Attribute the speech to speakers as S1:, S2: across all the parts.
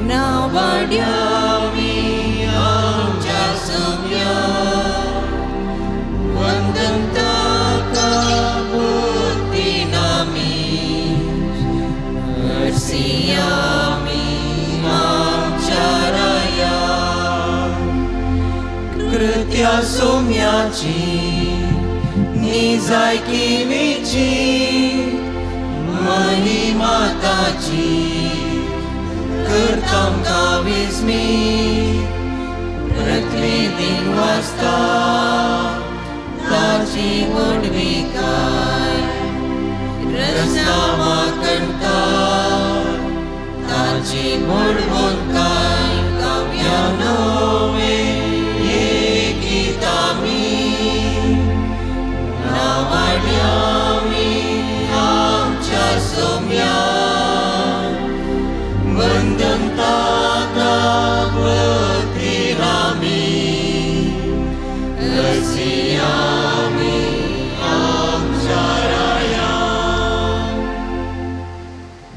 S1: नावाड्यामी आमच्या सोम्या वंदन ताका बुद्धी नामी हर्षियामी आमच्या राया कृत्या सोम्याची निजायकी विची महिमा ताची करताम काविस्मी पृथ्वी दिन वाजता ताची मोडविकाय रस्ता माकंता ताची मोडवून काय काव्या नवे ये गीतामी नावाड्यामी आमच्या सोम्या वंदन ताका प्रतिरामी हर्षियामी आमच्या राया.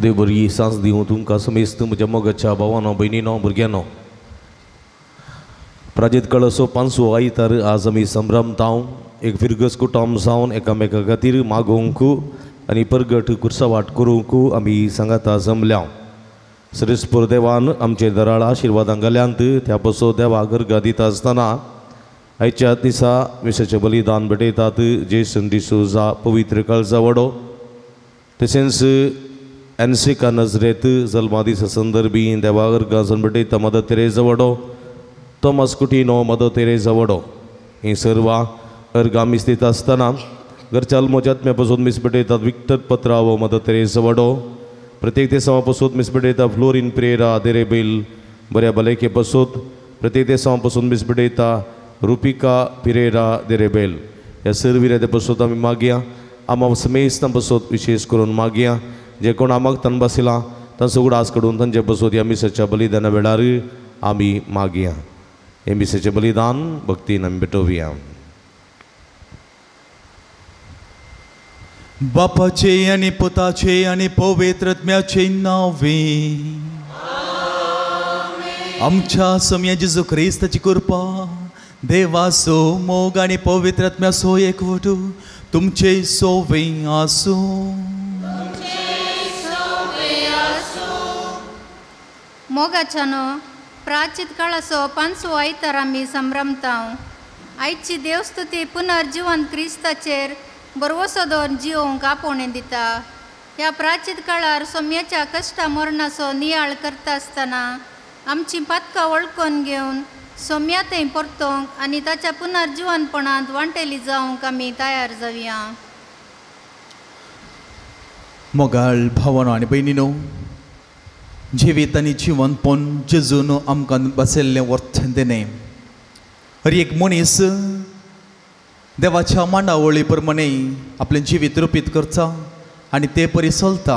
S2: देव बरी सांज दिवं तुमकां समेस्त म्हज्या मोगाच्या भावांनो भयणींनो भुरग्यांनो. प्राजीत कळसो 5वो आयतार आज आमी संभ्रमतांव एक फिरगस कुटुंब जावन एकामेका खातीर मागोवंक आनी परगट कुर्सावाट करूंक आमी सांगाता जमल्या. सरेस्पूर देवान आमचे दराळ आशिर्वादां घाल्यांत त्या पसो देवा गर्गा दिता आसतना आयच्या दिसा विशेचे बलिदान भेटयतात. जेसन डिसोजा पवित्र काळजा वडो तशेंच एनसिका नजरेत जल्मा दिसा संदर्भी देवा गर्गासन भेटयता मदर तेरेजा वडो तोमास कुटिनो मदर तेरेजा वडो ही सर्व अर्गामी स्थित आसतना घरच्या अल्मोजात्म्या पासून मिस भेटयतात विक्टर पत्रावो मदर तेरेजा वडो प्रत्येक देशां पासून मिस भेटयता फ्लोरिन प्रेरा देरेबेल बऱ्या भलायके पासून प्रत्येक देशां पासून मिस भेटयता रुपिका पिरेरा देरेबेल ह्या सर्विऱ्या पासून आमी मागया. आमा समेस्तां पासून विशेष करून मागया जे कोण आमाक तन बसला तांचो उगडास कडून तांचे पासून ह्या मिसाच्या बलिदाना वेळार आमी मागया. हे मिसाचें बलिदान भक्तीन आमी भेटोवया.
S3: बापाचे आणि पुताचे आणि पवित्रात्म्याचे नावे आमच्या सम्या जेजू ख्रिस्ताची कृपा देवाचो मोग आणि पवित्रात्म्याचो एकवटू तुमचे सोवे आसो.
S4: मोगाच्यानो प्राचीत काळाचो 5वो आयतार आमी संभ्रमतांव. आयची देवस्तुती पुनर्जिवंत क्रिस्ताचेर बरवसो दवर जिवोवंक आपोवणें दिता. ह्या प्राचीत काळार सोम्याच्या कश्टा मरणाचो नियाळ करता आसतना आमची पातकां वळखून घेवन सोम्या थंय परतोवंक आनी ताच्या पुनर्जिवनपणांत वांटेली जावंक आमी तयार जावया.
S3: मोगाळ भावानो आनी भयणीनो जिवीत आनी जिवनपण जेजून आमकां बसयल्लें वर्थ देणें. हर एक मनीस देवाच्या मांडावळी प्रमाणे आपलें जिवीत रुपीत करता आनी ते परी चलता.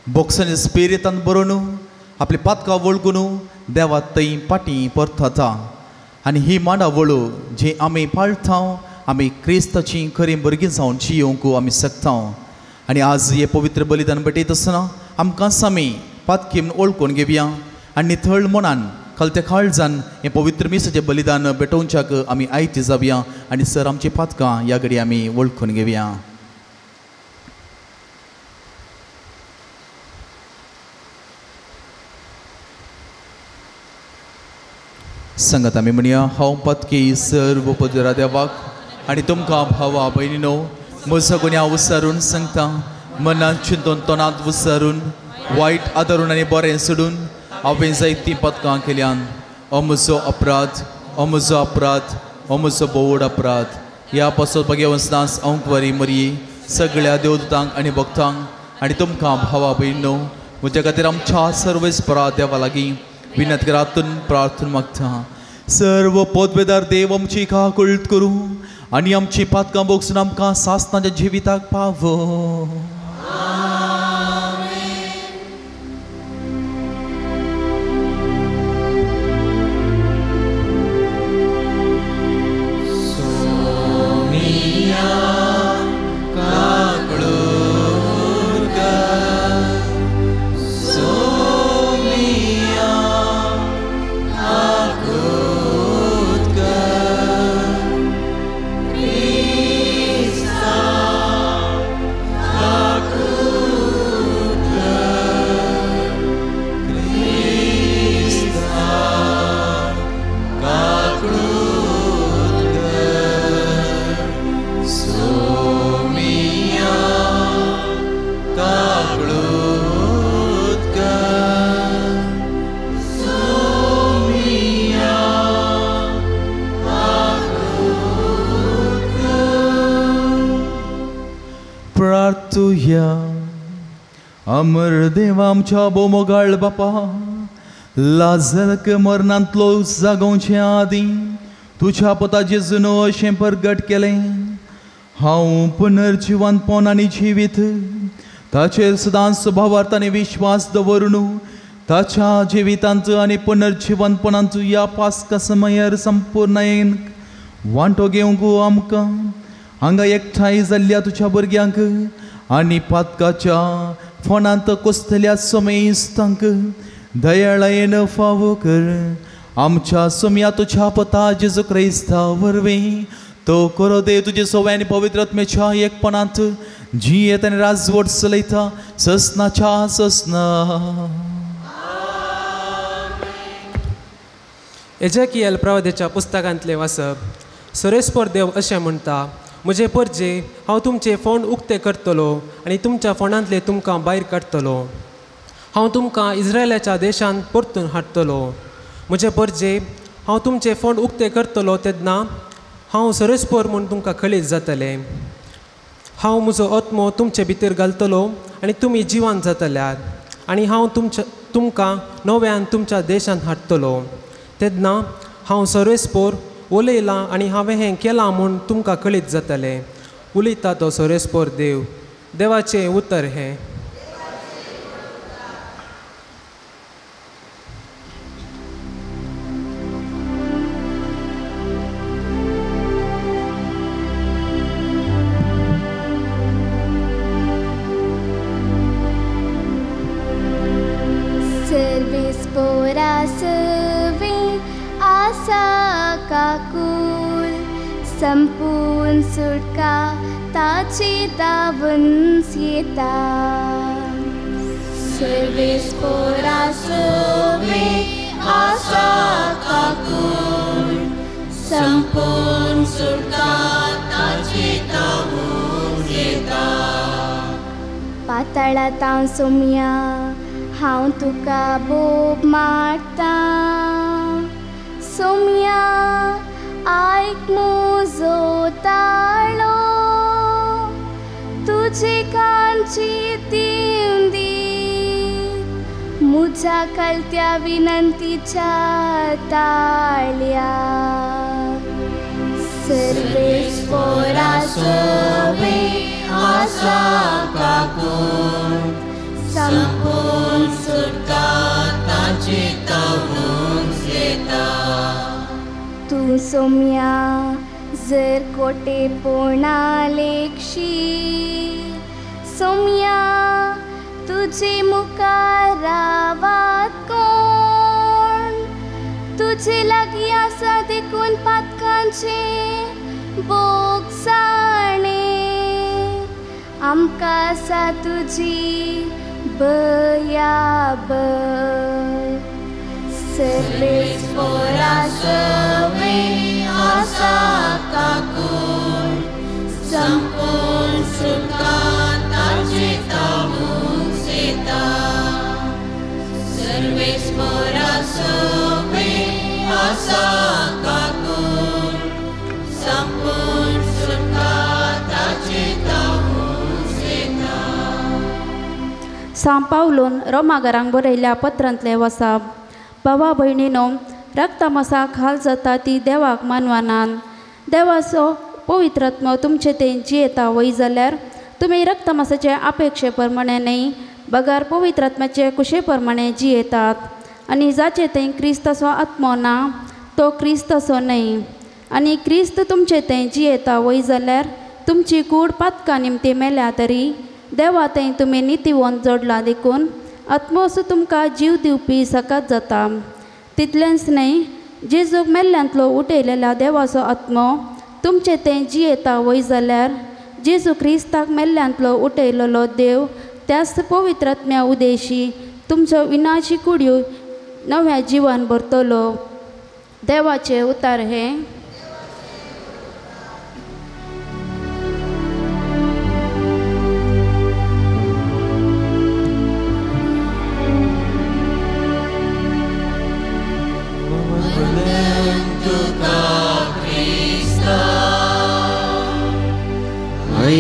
S3: बोक्सांनी स्पिरितान बरोवन आपली पातकां वळखून देवा थंय पाटी परतता आनी ही मांडावळ जी आमी पाळटा आमी क्रिस्ताची खरी भुरगीं जावन जियोवंक आमी शकता. आनी आज हे पवित्र बलिदान भेटयत आसतना आमकां सामी पातकीन ओळखून घेवया आनी नितळ मनान कलते काळजान हे पवित्र मिसाचें बलिदान भेटोवच्याक आमी आयती जावया आनी सर आमची पातकां ह्या घडी आमी वळखून घेवया. सांगात आमी म्हणया हांव पातकी सर्व पदरा देवाक आनी तुमकां भावा भयणीनो म्हजो गुन्यांव विसरून सांगता. मनांत चिंतून तोंडांत विसरून वायट आदारून आनी बरें सोडून हांवें जायतीं पदकां केल्यान हो म्हजो अपराध हो म्हजो अपराध हो म्हजो बोड अपराध. ह्या पासत बगे वचनास अंकवारी मरये सगळ्या देवदूतांक आनी भक्तांक आनी तुमकां भावा भयणीनो म्हज्या खातीर आमच्या सर्वेस्परा देवा लागीं विनत करातून प्रार्थना मागता. सर्व पदवेदार देव आमची काकुळट करूं आनी आमची पातकां बोगसून आमकां सासणाच्या जिविताक पावो.
S1: So
S3: घ्या. अमर देव आमच्या बोमोगाळ बापा, लाजरक मरणांतलो जागोवचे आदी तुझ्या पुता जेजून अशें परगट केलें. हांव पुनर्जिवंतपण आनी जिवीत ताचेर सदांच भावार्थ आनी विश्वास दवरून ताच्या जिवितांत आनी पुनर्जिवंतपणांत ह्या पास्का समयार संपूर्णयेन वांटो घेवंक आमकां हांगा एकठांय जाल्ल्या तुज्या भुरग्यांक आनी पातकाच्या फोंडांत कुसतल्या समेस्तांक दयाळायेन फावो कर. आमच्या सोम्या तुझ्या पुता जेजू क्रिस्ता वरवीं तो करो दे तुजे सवय आनी पवित्र आत्म्याच्या एकपणांत जियेत आनी राजवट चलयता ससनाच्या ससना.
S5: एजेकियल प्रवादीच्या पुस्तकांतले वाचप. सुरेस्पर देव अशें म्हणटा, म्हजे परजे हांव तुमचे फोंड उक्ते करतलो आनी तुमच्या फोंडांतले तुमकां भायर काडटलो. हांव तुमकां इस्रायलाच्या देशांत परतून हाडटलो. म्हजे परजे हांव तुमचे फोंड उक्ते करतलो तेन्ना हांव सुरेस्पर म्हूण तुमकां खळीत जातलें. हांव म्हजो आत्मो तुमचे भितर घालतलो आनी तुमी जिवान जातल्यात आनी हांव तुमकां नव्यान तुमच्या देशांत हाडटलो. तेन्ना हांव सर्वेस्पोर उलयलां आनी हांवें हें केलां म्हूण तुमकां कळीत जातलें. उलयता तो सर्वेस्पोर देव. देवाचें उतर हें.
S6: संपूर्ण सुटका ताची दावून येता.
S1: सर्वेस्पोरा सोवे आसा काकून संपूर्ण सुटका ताची दावून येता.
S6: पाताळांत हांव सोम्या हांव तुका बोब मारता. सोम्या आयक म्हजो ताळो, तुजे कांची दिवं दी म्हज्या कलत्या विनंतीच्या ताळ्या.
S1: सर्वेस्पोरा सोवे आसा काकून संपूर्ण सुटका ताची दावून येता.
S6: तूं सोम्या जर कोटेपणा लेखशी, सोम्या तुजे मुखार रावात कोण. तुजे लागीं आसा देखून पातकांचे बोगसाणे. आमकां आसा तुजी बयाबर.
S1: सर्वेस्पोरा सोवे आसा काकून संपूर्ण सुटका ताची दावून येता. सर्वेस्पोरा सोवे आसा काकून संपूर्ण सुटका ताची दावून येता.
S7: सांत पावलोन रोमाघरांक बरयल्ल्या पत्रांतले वचप. भावा भयणीनो, रक्तमासाक हाल जाता ती देवाक मानवानान. देवाचो पवित्र आत्मो तुमचे ते जियेता वय जाल्यार तुमी रक्तमासाचे अपेक्षे प्रमाणे न्ही, बगार पवित्र आत्म्याचे कुशे प्रमाणे जियेतात. आनी जाचे थंय क्रिस्ताचो आत्मो ना तो क्रिस्ताचो न्ही. आनी क्रिस्त तुमचे थंय जियेता वय जाल्यार तुमची कूड पातकां निमती मेल्या तरी देवा थंय तुमी नितीवंत जोडला देखून आत्मो असो तुमकां जीव दिवपी सकात जाता. तितलेंच न्ही, जेजूक मेल्ल्यांतलो उठयलेल्या देवाचो आत्मो तुमचे थंय जियेता वय जाल्यार जेजू क्रिस्ताक मेल्ल्यांतलो उठयलेलो देव त्याच पवित्र आत्म्या उदेशी तुमचो विनाशी कुडयो नव्या जिवान भरतलो. देवाचे उतार हें.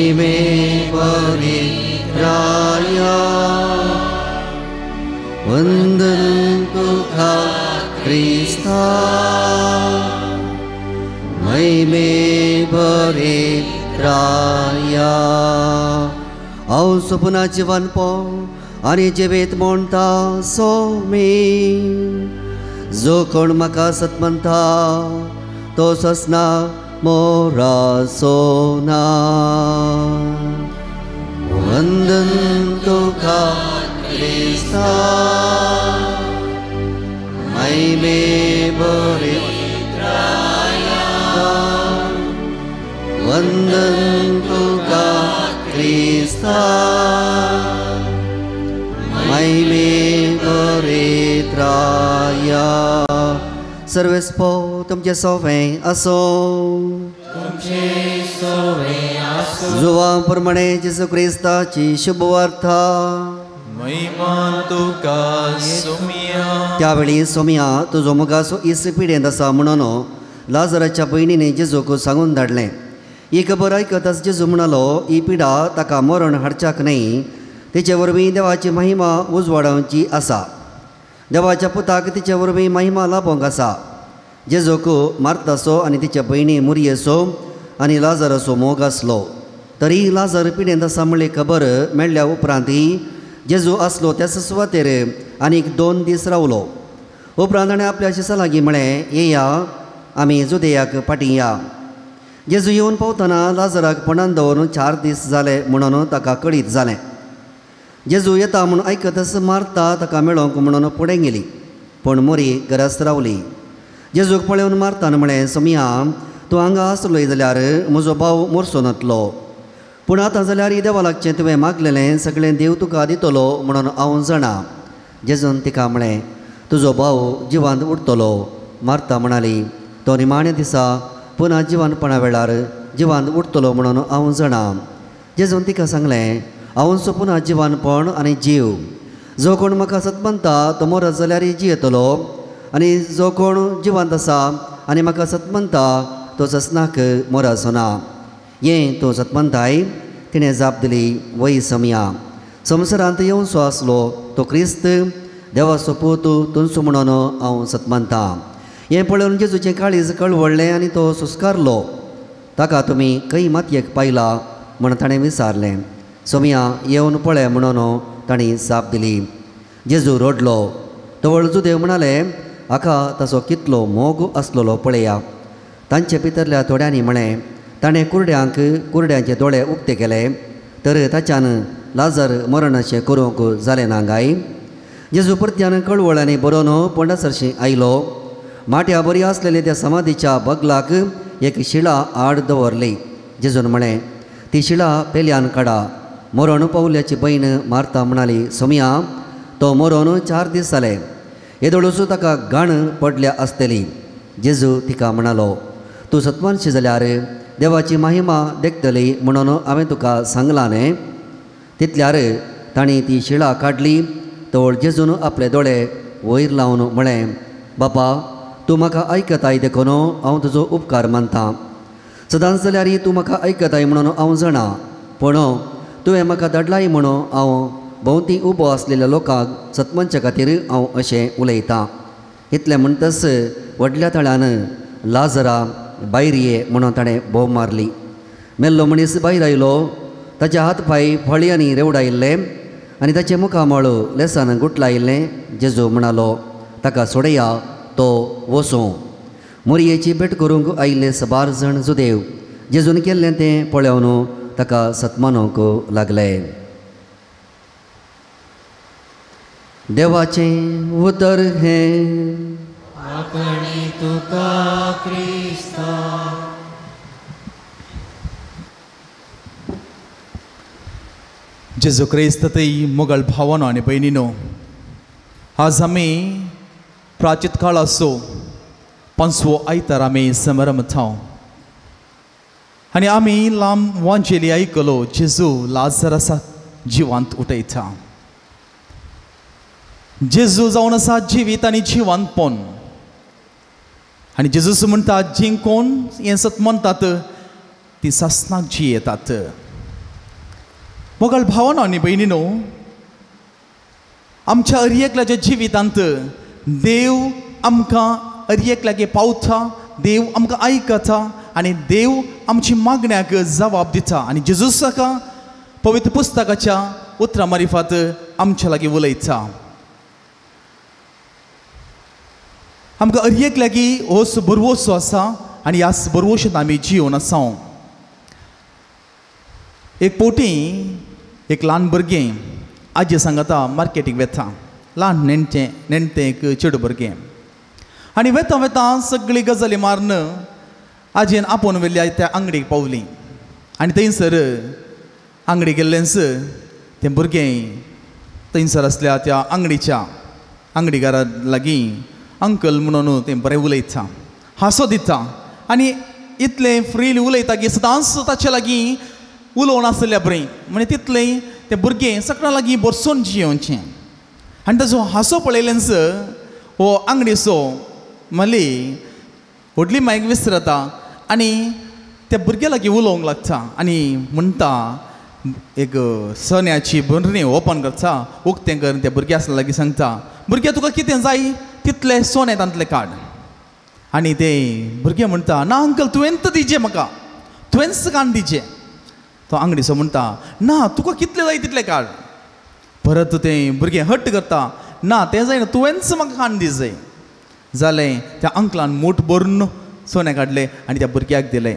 S1: मे पवित्र
S8: वंदन तुका क्रिस्ता महिमे बरे राया हांव सपना जिवनपण आनी जिवेत म्हणटा सोमी जो कोण म्हाका सत म्हणटा तो ससना मोरा सोना वंदन तुका क्रिस्ता महिमे बरे वंदन तुका क्रिस्ता महिमे बरे त्राया सर्वेस्पो तुमचे सोवें आसो जुवा प्रमाणे जेसू क्रिस्ताची शुभ वार्ता
S3: महिमा तुका सोमिया
S8: त्यावेळी सोमिया तुजो मुगासो इस पिडेंत आसा म्हणून लाजराच्या बहिणीने जेजूक सांगून धाडलें ही खबर आयकताच जेजू म्हणालो ही पिडा ताका मरण हाडच्याक न्हय तिचे वरवीं देवाची महिमा उजवाडावची आसा देवाच्या पुताक तिचे वरवीं महिमा लाभोंक आसा जेजूक मार्तासो आनी तिच्या बहिणी मुरयेसो आनी लाजरासो मोग आसलो तरी लाजर पिडेंत आसा म्हणली खबर मेळ्ळ्या उपरांतय जेजू आसलो त्या सुवातेर आनीक 2 दीस रावलो उपरांत ताणें आपल्या शिसा लागीं म्हळें येया आमी जुदेयाक फाटीं जेजू येवन पावतना लाजराक पणान दवरून 4 दीस जाले म्हणून ताका कळीत जालें जेजू येता म्हूण आयकतच मार्ता ताका मेळोंक म्हणून फुडें गेली पूण मोरी घराच रावली जेजूक पळोवन मार्तान म्हळें सोमिया तूं हांगा आसलोय जाल्यार म्हजो भाव मोरसो नातलो पूण आतां जाल्यार देवा लागचें तुवें मागलेलें सगळें देव तुका दितलो म्हणून हांव जाणा जेजून तिका म्हळें तुजो भाव जिवांत उरतलो मार्ता म्हणाली तो निमाण्या दिसा पुना जिवानपणा वेळार जिवांत उरतलो म्हणून हांव जाणा जेजून तिका सांगलें हांव पुना जिवानपण आनी जीव जो कोण म्हाका सतमंता तो मरत जाल्यार जियेतलो आनी जो कोण जिवांत आसा आनी म्हाका सतमंता तो ससनाक मरचो ना हें तूं सतमंताय तिणें जाप दिली वय सोमिया संवसारांत येवचो आसलो तो क्रिस्त देवाचो पूत तुमचो म्हणून हांव सतमंता हें पळोवन जेजूचें काळीज कळवळ्ळें आनी तो सुस्कारलो ताका तुमी खंय मातयेक पायला म्हण ताणें विचारलें सोमिया येवन पळय म्हणून ताणीं जाप दिली जेजू रडलो तवळ जुदेव म्हणालें हाका ताचो कितलो मोग आसलेलो पळया तांचे भितरल्या थोड्यांनी म्हळें ताणें कुरड्यांचे दोळे उक्ते केले तर ताच्यान लाजर मरणाचें करूंक जालें ना गाय जेजू परत्यान कळवळांनी बरोवन पोंडासरशी आयलो माट्या बरी आसलेले त्या समाधीच्या बगलाक एक शिळा आड दवरली जेजून म्हळें ती शिळा पेल्यान काडा मरण पावल्याची बहीण मार्ता म्हणाली सोमिया तो मरण 4 दीस जाले येदोळूच ताका घाण पडल्या आसतली जेजू तिका म्हणालो तूं सत्वांशी जाल्यार देवाची महिमा देखतली म्हणून हांवें तुका सांगलां न्ही तितल्यार ताणी ती शिळा काडली तवळ जेजून आपले दोळे वयर लावन म्हळें बापा तूं म्हाका आयकताय देखून हांव तुजो उपकार मानतां सदांच जाल्यार तूं म्हाका आयकताय म्हणून हांव जाणा पूण तुवें म्हाका धाडलाय म्हणून हांव भोंवती उबो आसलेल्या लोकांक सतमंच्या खातीर हांव अशें उलयतां इतलें म्हणटच व्हडल्या तळ्यान लाजरा भायर ये म्हणून ताणें भोव मारली मेल्लो मनीस भायर आयलो ताचे हात पांय फळी आनी रेवडायिल्ले आनी ताचे मुखामळ लेसान गुटलायिल्लें जेजू म्हणालो ताका सोडया तो वचूं मोरयेची भेट करूंक आयिल्ले 12 जाण जुदेव जेजून केल्लें तें पळोवन ताका सतमानूंक लागले देवाचें उतर हें
S1: तुका क्रिस्ता
S3: जेजू क्रिस्त तेई मोगल भावानो आनी भयणीनो आज आमी प्राचीत काळाचो 5वो आयतार आमी समरमतांव आनी आमी लांब वांजेली आयकलो जेजू लाजरासा जिवांत उठयता जेजू जावन आसा जिवीत आनी जिवांतपण आनी जेजूस म्हणटा जी कोण हें सत म्हणटात ती सासनाक जियेतात मोगल भावानो आनी भयणीनो आमच्या हर एकल्याच्या जिवितांत देव आमकां हर एकल्यागे पावता, देव आमकां आयकता आनी देव आमची मागण्याक जबाब दिता. आनी जेजूसाका पवित्र पुस्तकाच्या उतरां मारिफात आमच्या लागीं उलयता. आमकां हर एक लागीं होस बरवोसो आसा आनी ह्या बरवोशेंत आमी जिवन आसा. एक पोटी एक ल्हान भुरगें आजी सांगता मार्केटीक वेता, ल्हान नेणटें एक चेडूं भुरगें. आनी वेता वेता सगळी गजाली मारून आजयेन आपोवन व्हेल्ल्या त्या अंगडीक पावली. आनी थंयसर अंगडी गेल्लेंस तें भुरगें थंयसर आसल्या त्या अंगडीकारा लागीं अंकल म्हणून तें बरें उलयता, हांसो दिता आनी इतलें फ्रीली उलयता की सदांच ताचे लागीं उलोवन आसल्या बरें. म्हणजे तितलें तें भुरगें सगळ्यां लागीं बरसून जियोवचें. आनी ताजो हांसो पळयलेंस हो अंगडीचो माली व्हडली मायक विसरता आनी त्या भुरग्या लागीं उलोवंक लागता आनी म्हणटा, एक सोन्याची बरणी ओपन करता, उक्तें करून त्या भुरग्या लागीं सांगता, भुरग्या तुका कितें जाय तितलें सोने तांतलें काड. आनी तें भुरगें म्हणटा, ना अंकल तुवेंच दिजें म्हाका, तुवेंच काण दिजें. तो अंगडीचो म्हणटा, ना तुका कितलें जाय तितलें काड. परत तें भुरगें हट्ट करता, ना तें जायना तुवेंच म्हाका काण दी जाय. जालें त्या अंकलान मूठ भरून सोने काडलें आनी त्या भुरग्याक दिलें.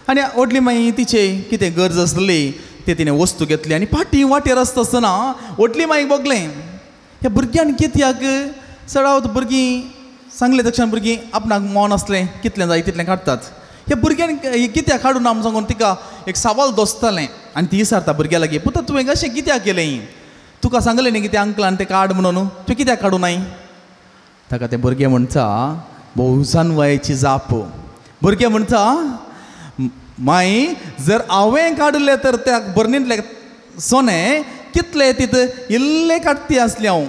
S3: आनी व्हडली मागीर तिचें कितें गरज आसली तें तिणें वस्तू घेतली आनी फाटीं वाटेर आसता आसतना व्हडली मागीर बगलें ह्या भुरग्यान कित्याक सडावत भुरगीं सांगलें तक्षण भुरगीं आपणाक मौन आसलें कितलें जाय तितलें काडटात. ह्या भुरग्यान कित्याक काडूं ना म्हूण सांगून तिका एक सवाल दोसतालें आनी ती विचारता भुरग्या लागीं, पुता तुवें अशें कित्याक केलें, तुका सांगलें न्ही की त्या अंकलान तें काड म्हणून, तुवें कित्याक काडूं नाय. ताका तें भुरगें म्हणटा, भोवसान वयाची जाप. भुरगें म्हणटा, माय जर हांवें काडलें तर त्या बरणींतलें सोनें कितलें तिथं इल्लें काडटी आसलें हांव,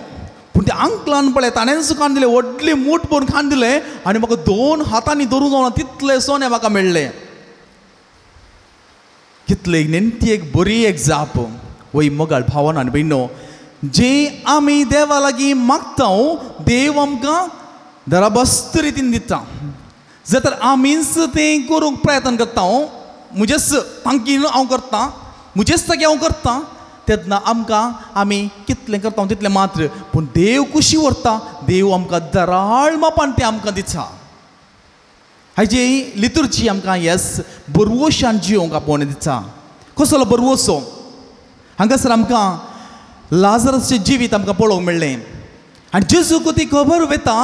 S3: पूण त्या अंकलान पळय ताणेंच काण दिलें, व्हडली मूठ भरून काण दिलें आनी म्हाका 2 हातांनी धरून जावना तितलें सोनें म्हाका मेळ्ळें. कितले नेणटी एक बरी एक जाप. वय मोगाळ भावान आनी भयणो, जें आमी देवा लागीं मागता देव आमकां दराबस्त रितीन दिता. जर तर आमीच तें करूंक प्रयत्न करता, म्हजेच तांकीन हांव करतां, म्हजेच जागी हांव करतां, तेन्ना आमकां आमी कितलें करता तितलें मात्र, पूण देव कुशी व्हरता, देव आमकां दराळ मापान तें आमकां दिता. हाजी लितुर्जी आमकां ह्याच बरवोशान जियोंक आपोवन दिता. कसलो बरवोसो, हांगासर आमकां लाजरसचें जिवीत आमकां पळोवंक मेळ्ळें. आनी जेजूक ती खबर वेता,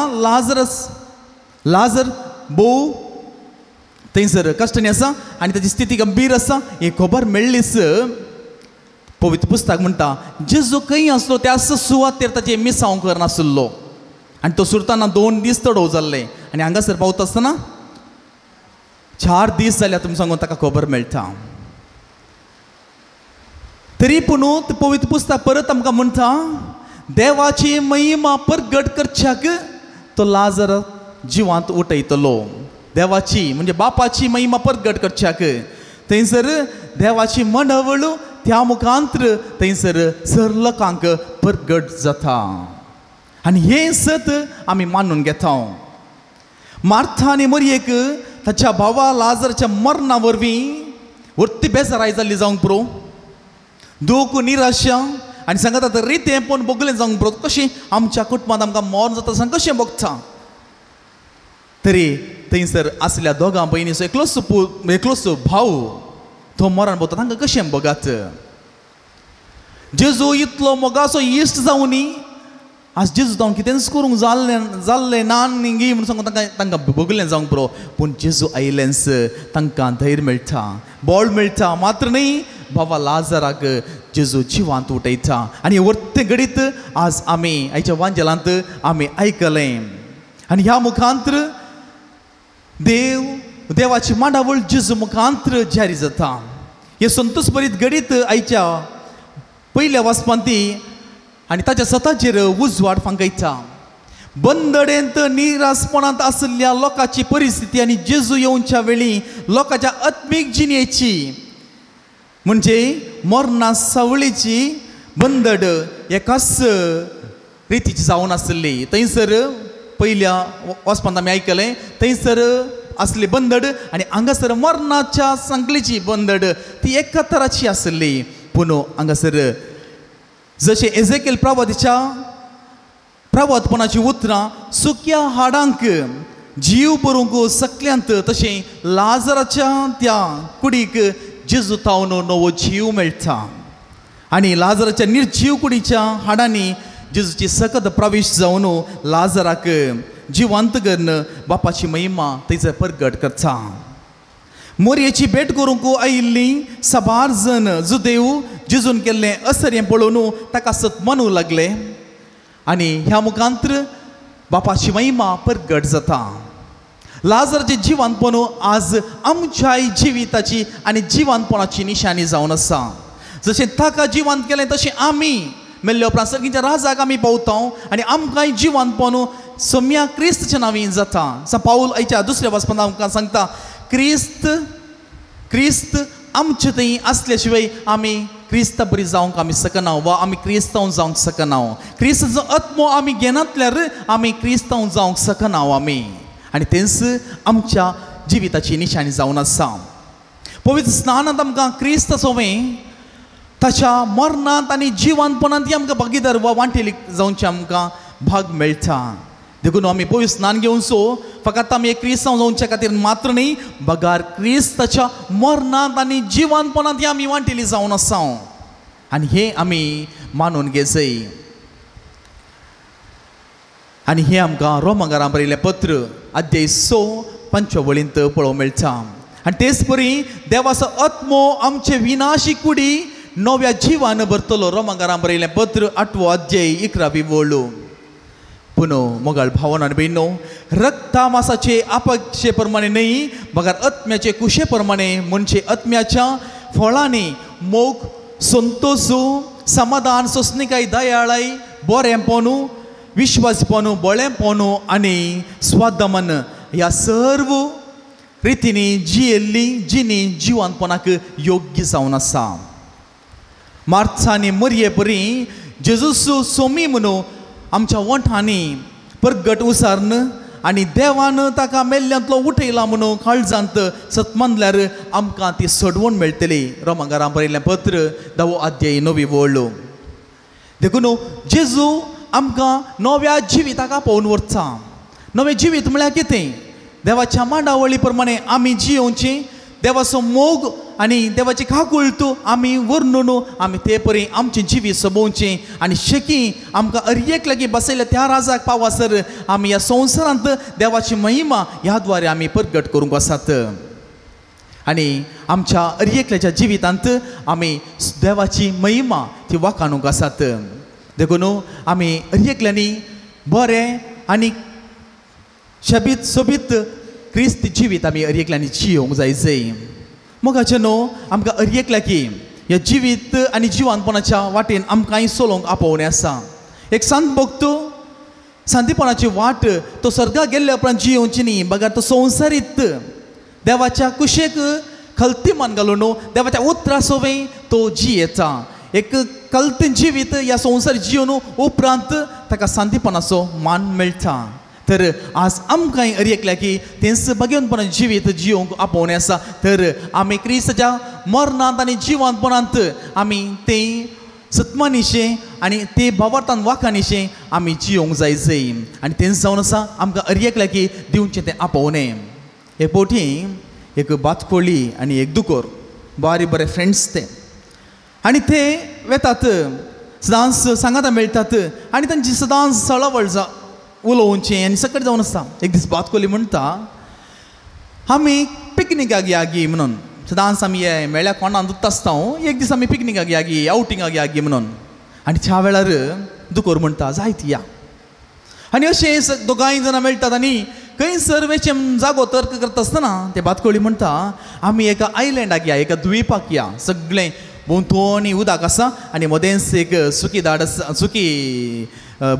S3: लाजर भोव थंयसर कश्टांनी आसा आनी ताची स्थिती गंभीर आसा. ही खबर मेळ्ळीच पवित्र पुस्तक म्हणटा, जेजू खंय आसलो त्या सुवातेर ताचें मिसांव करनासलो आनी तो सुरताना 2 दीस चडव जाल्ले. आनी हांगासर पावता आसतना 4 दीस जाल्यार तुमकां सांगून ताका खबर मेळटा. तरी पूण पवित्र पुस्तक परत आमकां म्हणटा, देवाची महिमा परगट करच्याक तो लाजर जिवांत उठयतलो. देवाची म्हणजे बापाची महिमा परगट करच्याक थंयसर देवाची मंडळ त्या मुखांतर थंयसर सर लोकांक परगट जाता. आनी हें सत आमी मानून घेता. मार्था आनी मरियेक ताच्या भावा लाजराच्या मरणा वरवीं व्हडली बेजाराय जाल्ली जावंक पुरो, दूख निराशा आनी सांगता आतां रितें पण बगलें जावंक पुरो, कशें आमच्या कुटुंबांत आमकां मरण जाता सांग कशें बगता. तरी थंयसर आसल्या दोगां भयणीचो एकलोसो भाव तो मरण पावता, तांकां कशें बगात. जेजू इतलो मोगाचो इश्ट जावनी आज जेजू जावन कितेंच करूंक जाल्लें ना गी म्हूण सांगून तांकां बगलें जावंक पुरो. पूण जेजू आयलेंस तांकां धैर्य मेळटा, बळ मेळटा. मात्र न्ही, बाबा लाजराक जेजू जिवांत उठयता. आनी वर्ते घडीत आज आमी आयच्या वांजेलांत आमी आयकलें. आनी ह्या मुखांतर देवाची मांडावळ जेजू मुखांतर जारी जाता. हे संतोश भरीत घडीत आयच्या पयल्या वाचपांती आनी ताच्या स्वताचेर उजवाड फांकयता. बंदडेंत निरासपणांत आसल्या लोकांची परिस्थिती आनी जेजू येवच्या वेळी लोकांच्या आत्मीक जिणेची म्हणजे मरणा सावळीची बंदड एकाच रितीची जावन आसली. थंयसर पयल्या वचपांत आमी आयकलें थंयसर असली बंदड आनी हांगासर मरणाच्या संकलेची बंदड ती एका तराची आसली. पूण हांगासर जशें एजेकेल प्रवादीच्या प्रवादपणाची उतरां सुक्या हाडांक जीव भरूंक सकल्यांत तशें लाजराच्या त्या कुडीक जेजू तावन नवो जीव मेळटा. आनी लाजराच्या निर्जीव कुडीच्या हाडांनी जेजूची सकत प्रवेश जावन लाजराक जिवंत करून बापाची महिमा थंयसर प्रगट करता. मोरयेची भेट करूंक आयिल्ली साबार जण जुदेव जेजून केल्लें असर पळोवन ताका सत म्हणू लागले आनी ह्या मुखांतर बापाची महिमा प्रगट जाता. लाजराचें जिवंतपण आज आमच्या जिविताची आनी जिवंतपणाची निशाणी जावन आसा. जशें ताका जिवंत केलें तशें आमी मेल्ले उपरांत सर्गीच्या राजाक आमी पावता आनी आमकांय जिवंतपण सोम्या क्रिस्तच्या नांवीं जाता. पाऊल आयच्या दुसऱ्या वचपांत आमकां सांगता क्रिस्त आमचे थंय आसले शिवाय आमी क्रिस्ता बरी जावंक आमी सकना वा आमी क्रिस्तांव जावंक सकना. क्रिस्ताचो आत्मो आमी घेनातल्यार आमी क्रिस्तांव जावंक सकना आमी. आनी तेंच आमच्या जिविताची निशाणी जावन आसा. पवित्र स्नानांत आमकां क्रिस्त सोवें ताच्या मरणांत आनी जिवंतपणांत आमकां भागीदार वा वांटेली जावचे आमकां भाग मेळटा. देखून आमी पवित्र स्नान घेवन फकत आमी एक क्रिस्तांव जावचे खातीर मात्र न्ही बगार क्रिस्ताच्या मरणांत आनी जिवंतपणांत आमी वांटेली जावन आसा. आनी हें आमी मानून घेजय. आनी हें आमकां रोमाकारां बरयलें पत्र अध्याय 6 वळींत पळोवंक मेळटा. आनी तेच परी देवाचो आत्मो आमचे विनाशी कुडी नव्या जिवान भरतलो. रोमाकारां बरयलें पत्र 8 अध्याय 11 वळ. पूण मोगाळ भावन आनी भयणो रक्ता मासाचे आपेक्षे प्रमाणे न्ही बगार आत्म्याचे कुशे प्रमाणे म्हणजे आत्म्याच्या फळांनी मोग संतोष समाधान सोसणीकाय दयाळाय बरेंपण विश्वासपण बळेपण आनी स्वादमन ह्या सर्व रितींनी जिनी जिवंतपणाक योग्य जावन आसा. मार्था आनी मरये परी जेजूचो सोमी म्हणून आमच्या वंठांनी प्रगट उसारन आनी देवान ताका मेल्ल्यांतलो उठयला म्हणून काळजांत सतमानल्यार आमकां ती सोडवण मेळटली. रोमाकारां बरयलें पत्र 10 अध्याय 9 वळ. देखून जेजू आमकां नव्या जिविताक पळोवन व्हरता. नवें जिवीत म्हळ्यार कितें? देवाच्या मांडावळी प्रमाणे आमी जियोवचें. देवाचो मोग आनी देवाची काकुळट आमी वर्णून आमी ते परी आमचें जिवीत सोबोवचें आनी शेकी आमकां अर्येक लागीं बसयल्या त्या राजाक पावासर आमी ह्या संवसारांत देवाची महिमा ह्या द्वारे आमी प्रगट करूंक आसात. आनी आमच्या अर्येकल्याच्या जिवितांत आमी देवाची महिमा ती वाखाणूंक आसात. देखून आमी अर्येकल्यांनी बरें आनी सोबीत क्रिस्त जिवीत आमी अर्येकल्यांनी जियोंक जाय. मोगाचे न्हू आमकां अर्येकल्या की ह्या जिवीत आनी जिवंतपणाच्या वाटेन आमकांय चलोवंक आपोवणें आसा. एक संत भक्त शांतीपणाची वाट तो स्वर्गाक गेल्ल्या उपरांत जियोवची न्ही बगार तो संवसारीत देवाच्या कुशेक खलतीमान घालून देवाच्या उतरां सोवें तो जियेता. एक कल्तीन जिवीत ह्या संवसार जियोन उपरांत ताका शांतीपणाचो मान मेळटा. तर आज आमकांय अर्येकल्या की तेंच भगवंतपणान जिवीत जियोवंक आपोवणें आसा. तर आमी क्रिस्ताच्या मरणांत आनी जिवंतपणांत आमी तें सत्मानिशें आनी ते भावार्थान वाखानिशें आमी जियोंक जाय. आनी तेंच जावन आसा आमकां अर्येकल्या की दिवचें तें आपोवणें. एक पोटी एक बातकोळी आनी एक दुकोर बारी बरे फ्रेंड्स ते आनी ते वेतात सदांच सांगाता मेळटात आनी तांची सदांच सळवळ उलोवचें आनी सकट जावन आसता. एक दीस बातकोली म्हणटा आमी पिकनिकाक या गी म्हणून. सदांच आमी हे मेळ्ळ्या कोणान दुत्ता आसता एक दीस आमी पिकनिकाक या गी आउटिंगाक या गी म्हणून. आनी त्या वेळार दुकोर म्हणटा जायती या. आनी अशें दोगांय जाणां मेळटात आनी खंयसर वेचें जागो तर्क करता आसतना ते बातकोळी म्हणटा आमी एका आयलँडाक या एका द्विपाक या. सगळें भोंवतणी उदक आसा आनी मदेंच एक सुकी दाड आसा सुकी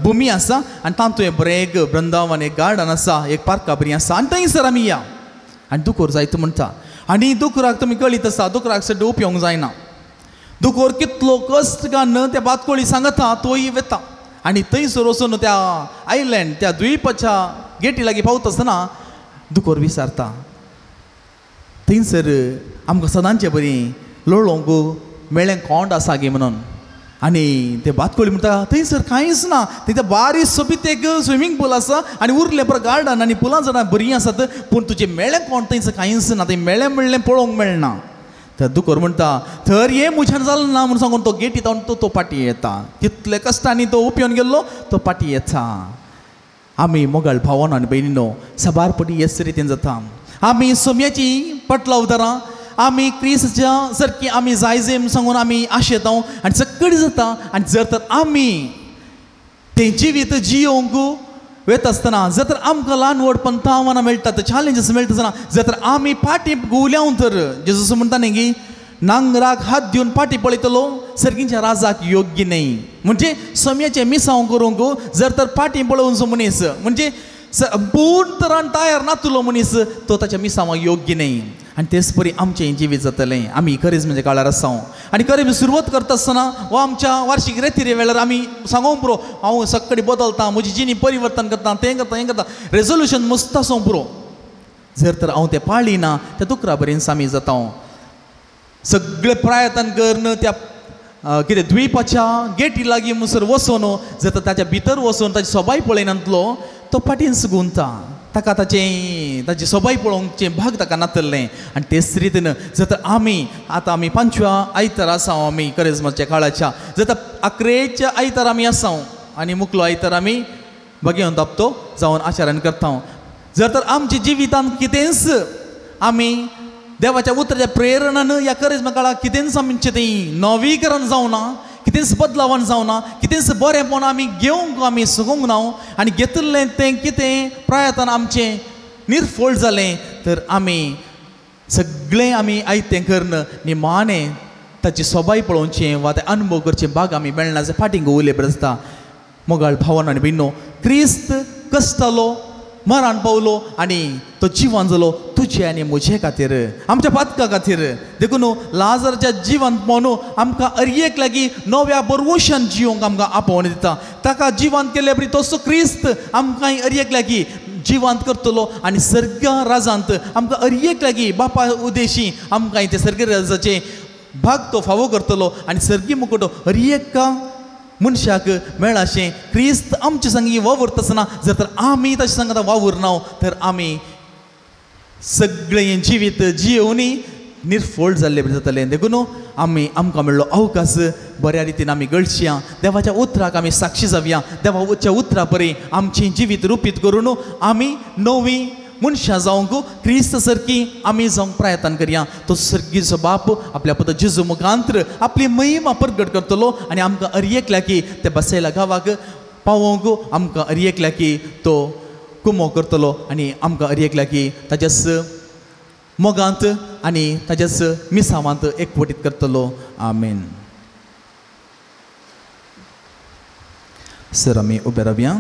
S3: भुमी आसा आनी तातूंत बरें एक बृंदावन एक गार्डन आसा एक पार्का बरी आसा आनी थंयसर आमी या. आनी दुकोर जायत म्हणटा आनी दुकराक तुमी कळीत आसा दुकराक सड्ड उपयोंक जायना. दुकोर कितलो कश्ट काडन त्या बातकोळी सांगता तोय वेता आणि थंयसर वचून त्या आयलँड त्या द्वीपाच्या गेटी लागीं पावता आसतना दुकोर विचारता थंयसर आमकां सदांचे बरी लोळोवंक मेळ्ळें कोंड आसा गे म्हणून आनी ते बातकोळी म्हणटा थंयसर कांयच ना थंय बारीक सोबीत एक स्विमींग पूल आसा आनी उरलें बरें गार्डन आनी पुलां झाडां बरीं आसात पूण तुजें मेळ्ळें कोण थंयसर कांयच ना थंय मेळ्ळें पळोवंक मेळना तर दुकोर म्हणटा थर हे मुझ्यान जालें ना म्हूण सांगून तो गेटी जावन तो पाटी येता तितले कश्टांनी तो उपयोन गेल्लो तो पाटी येता आमी मोगाळ भावानो आनी भयणीनो सबारपटी हेच रितीन जाता आमी सोम्याची पटलां उदारां आमी क्रिस्ताच्या सारकी आमी जायजे सांगून आमी आशेता आनी सगळी जाता आनी जर तर आमी तें जिवीत जियोवंक वयता आसतना जर तर आमकां ल्हान व्हड पंथावानां मेळटात चॅलेंजीस मेळटा आसतना जर तर आमी फाटीं गुवल्याव तर जेजूस म्हणटा न्ही की नांगराक हात दिवन फाटीं पळयतलो सर्गींच्या राजाक योग्य न्ही म्हणजे सोम्याचें मिसांव करूंक जर तर फाटीं पळोवन जो मनीस म्हणजे पूर्ण तरान तयार नातलो मनीस तो ताच्या मिसांवाक योग्य न्ही आनी तेच परी आमचें जिवीत जातलें आमी खरेंच म्हणजे काळार आसा आनी खरें सुरवात करता आसतना वा आमच्या वार्षिक रेती वेळार आमी सांगूंक पुरो हांव सकाळी बदलता म्हजी जिणी परिवर्तन करता हें करता रेजोल्युशन मस्त आसूं पुरो जर तर हांव तें पाळ्ळी ना त्या दुकरा बरें सामी जाता सगळे प्रयत्न करन त्या कितें द्वीपाच्या गेटी लागीं मुसर वचून जर तर ताच्या भितर वचून ताची सोबाय पळयनातलो तो फाटींच गुंता ताका ताची सोबाय पळोवंकचें भाग ताका नातल्लें आनी तेच रितीन जर तर आमी 5व्या आयतार आसा आमी करिस्माच्या काळाच्या जर तर 11च्या आयतार आमी आसा आनी मुखलो आयतार आमी भगवंत दाप्तो जावन आचरण करता जर तर आमच्या जिवितांत कितेंच आमी देवाच्या उतराच्या प्रेरणान ह्या करिस्मा काळाक कितेंच आमचें तें नवीकरण जावना कितेंच बदलावण जावना कितेंच बरेंपण आमी घेवंक आमी सुगूंक ना आनी घेतिल्लें तें कितें प्रयत्न आमचें निर्फळ जालें तर आमी सगळें आमी आयतें करन निमाणें ताची सोबाय पळोवचें वा तें अनुभव करचें भाग आमी मेळना जाल्यार फाटीं उरलें बरें आसता मोगाळ भावानो आनी भयणीनो क्रिस्त कश्टालो मरण पावलो आनी तो जिवन जालो तुजे आनी म्हजे खातीर आमच्या पातका खातीर देखून लाजराच्या जिवन पावून आमकां अर्येक लागीं नव्या बरवशान जियोंक आमकां आपोवन दिता ताका जिवंत केले बरी तसो क्रिस्त आमकां अर्येक लागीं जिवंत करतलो आनी सर्ग राजांत आमकां अर्येक लागीं बापा उद्देशी आमकां ते सर्ग राजाचे भाग तो फावो करतलो आनी सर्गी मुकुट अर्येका मनशाक मेळाशें क्रिस्त आमचे संगी वावरता आसतना जर तर आमी ताचे संगत वावुरना तर आमी सगळें जिवीत जियोवनी निर्फळ जाल्ले जातलें देखून आमकां मेळ्ळो अवकाश बऱ्या रितीन आमी घडच्या देवाच्या उतराक आमी साक्षी जावया देवाच्या उतरा परी आमचें जिवीत रुपीत करून आमी नवी मनशां जावंक क्रिस्त सारकी आमी जावंक प्रयत्न करया तो सर्गीचो बाप आपल्या पुता जेजू मुखांतर आपली महिमा प्रगट करतलो आनी आमकां अर्येक लागीं ते बसयल्या गांवाक पावोवंक आमकां अर्येक लागीं तो कुमो करतलो आनी आमकां अर्येक लागीं ताच्याच मोगांत आनी ताच्याच मिसावांत एकवटीत करतलो आमेन. सर आमी उबे रावया.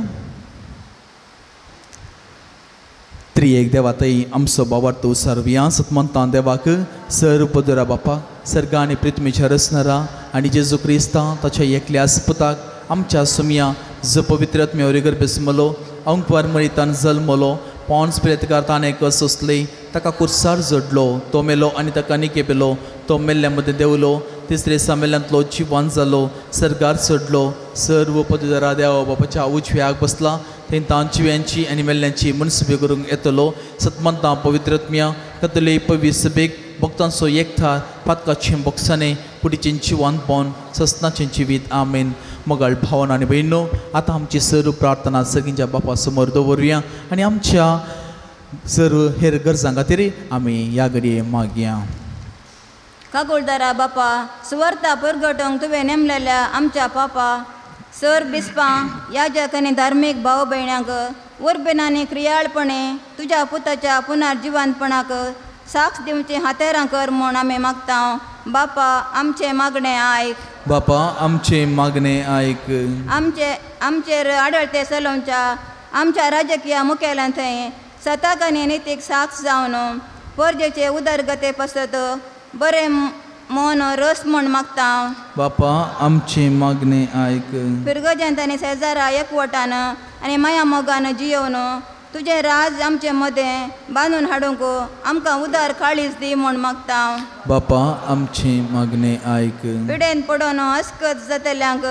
S3: त्रिएक देवातय आमचो बाबार तूं सर्व्या सतमंता देवाक सर्वपदरा बापा सर्गा आनी पृथ्वीच्या रचणारा आनी जेजू क्रिस्ता ताच्या एकल्याच पुताक आमच्या सुमया जो पवित्रत्म्यावरी गर्भेसमलो अंकवार मळीतान जल्मलो पॉन्स प्रेतकार ताणें कस सोंसली ताका कुर्सार जोडलो तो मेलो आनी ताका निके पेलो तो मेल्ल्या मदें देवलो तिसरे दिसा मेल्ल्यांतलो जिवंत जालो सर्गार चडलो सर्व पदरा देवा बापाच्या उजव्याक बसला थंय तांची आनी मेल्ल्यांची मनसुबे करूंक येतलो सतमंता पवित्रत्म्या कतले पवीर सभेक भक्तांचो एकठार पातकाचें बोगसाणें कुडीचें जिवंतपण ससनाचें जिवीत आमेन. मोगाळ भावना आनी भयणो आतां आमची सर्व प्रार्थना सगळ्यांच्या बापा समोर दवरुया आनी आमच्या सर्व हेर गरजां खातीर आमी ह्या घडये मागया.
S9: कागोळदारा बापा सुवार्ता परगटोवंक तुवें नेमलेल्या आमच्या पापा सर बिस्पां याजक आनी धार्मीक भाव भयणांक वरबेनांनी क्रियाळपणे तुज्या पुताच्या पुनर्जिवंतपणाक साक्ष दिवचें हातेरां कर म्हूण आमी मागता. बापा आमचें मागणें आयक.
S3: बापा आमचें मागणें आयक.
S9: आमचेर आडळते चलोवच्या आमच्या राजकीय मुखेल्यान थंय सताक आनी नितीक साक्ष जावन परजेचे उदरगते पसत बरें मोहन रस म्हण मागता
S3: बापा आमचे मागणे ऐक
S9: पिरगजांत आनी शेजारा एकवटान आनी माया मोगान जियोवन तुझे राज आमचे मदें बांदून हाडूंक आमकां उदार काळीज दी म्हण मागता
S3: बापा आमचे मागणे ऐक
S9: पिडेन पडून अस्कत जातल्यांक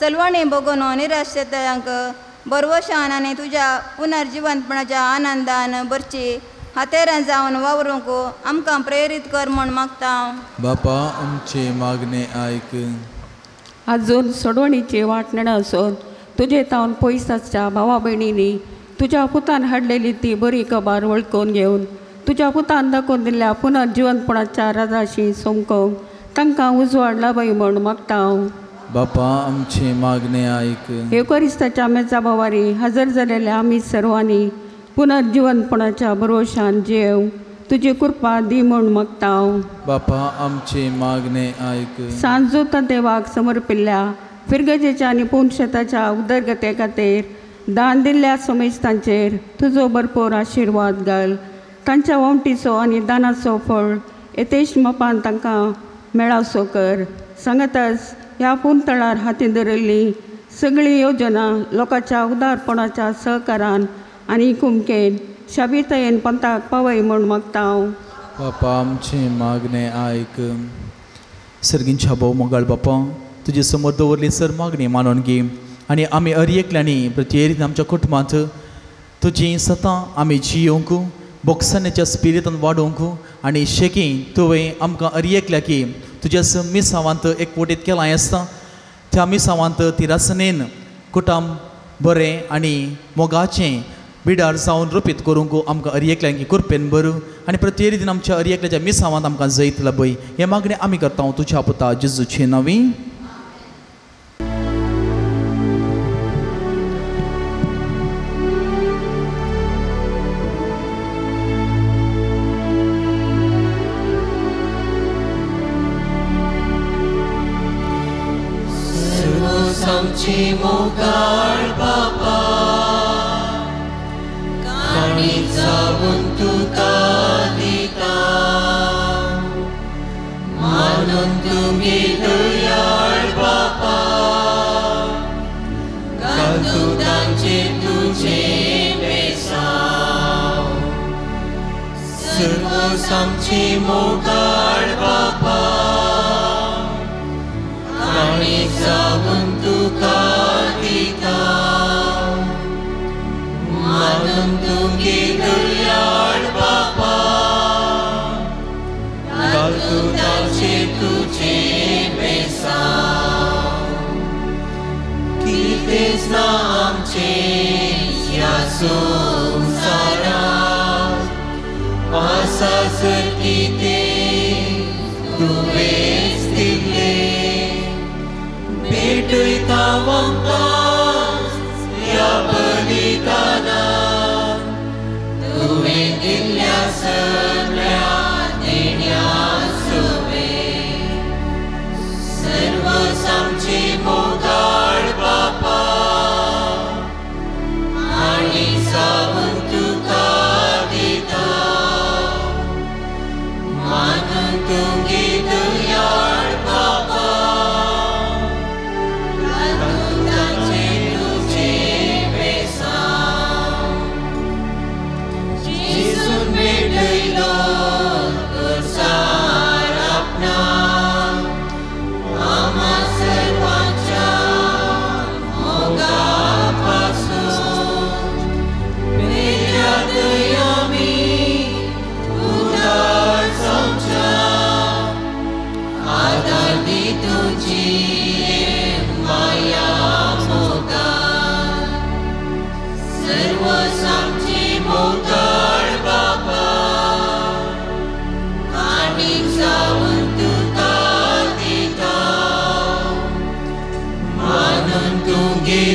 S9: सलवणी बघून निराश जातल्यांक बरवशान आनी तुज्या पुनर्जिवंतपणाच्या आनंदान बरची हातेरान जावन वावरूंक आमकां प्रेरीत कर म्हण मागता
S3: बापा आमचे मागणे ऐक
S7: अजून सोडवणीची वाट नेणासून तुझे तावन पयसाच्या भावा भयणींनी तुझ्या पुतान हाडलेली ती बरी खबर वळखून घेवन तुझ्या पुतान दाखोवन दिल्ल्या पुनर्जिवंतपणाच्या राजाशी सोमकोवंक तांकां उजवाड लाभय म्हण मागता
S3: बापा आमचे मागणे ऐक
S7: एवकरिस्ताच्या मेजा भावारी हजर जालेल्या आमी सर्वांनी पुनर्जिवंतपणाच्या भरवशान जेव तुजी कृपा दी म्हण मागता
S3: बापा आमचे मागणे ऐक
S7: सांजोता देवाक समर्पिल्ल्या फिरगजेच्या आनी पुणशताच्या उदरगते खातीर दान दिल्ल्या समेस्तांचेर तुजो भरपूर आशिर्वाद घाल तांच्या वंटीचो आनी दानाचो फळ येतेश मोपान तांकां मेळावसो कर सांगताच ह्या पुंतळार हाती धरिल्ली सगळी योजना लोकांच्या उदारपणाच्या सहकारान आनी कुमकेन शाबितायेन पंथाक पावय म्हण मागता
S3: बापा आमचे मागणे ऐक सर्गींच्या भाऊ मोगाळ बापा तुजे समोर दवरली सर मागणी मानून घे आनी आमी अर्येकल्यांनी प्रत्येक आमच्या कुटुंबांत तुजी सतां आमी जियोंक बोगसान्याच्या स्पिरितान वाडोवंक आनी शेकी तुवें आमकां अर्येकल्या की तुज्या मिसांवांत एकवटीत केलां आसता त्या मिसांवांत ती रसनेन कुटुंब बरें आनी मोगाचें बिडार जावन रुपीत करूंक आमकां अर्येकल्यांक की कुरपेन बरो आनी प्रत्येक दिन आमच्या अर्येकल्याच्या मिसांवांत आमकां जैत लबय हे मागणें आमी करता तुज्या पुता जेजूचे नांवी
S1: आमची मोगाळ बापा काणी जाऊन तुका दिता मानून तुमी दयाळ बापा घालतू तांचे तुझे बेसांव सर्व आमची मोगाळ बापा काणी जाऊन तुका दिता मानून तुमी दयाळ बापा घालतू तांचे तुझे बेसांव कितेंच ना आमचे ह्या संवसारांत आसा जर कितें तुवेंच दिल्लें भेटयता आमकां ह्या बलिदानांत तुवें दिल्ल्या सगळ्या देण्यां सोबें सर्व आमची मोगाळ बापा आनी जाऊन तुका दिता मानून तुमी दयाळ बापा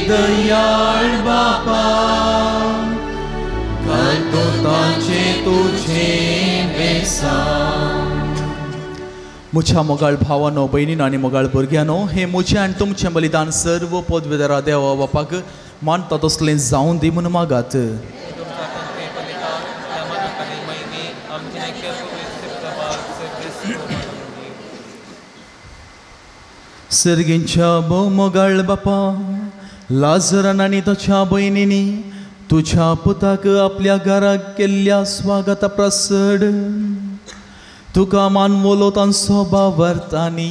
S1: दयाळ बापा घालतो तांचे तुझे बेसांव
S3: मुझ्या मोगाळ भावानो बहिणीनो आनी मोगाळ भुरग्यानो हे मुझे आनी तुमचें बलिदान सर्व पदवेदारा देवा बापाक मानता तसलें जावन दी म्हूण मागात सर्गींच्या मोगाळ बापा लाजरान आनी ताच्या भयणींनी तुझ्या पुताक आपल्या घराक केल्ल्या स्वागत प्रसड तुका मानवलो तांचो भावार्थ आनी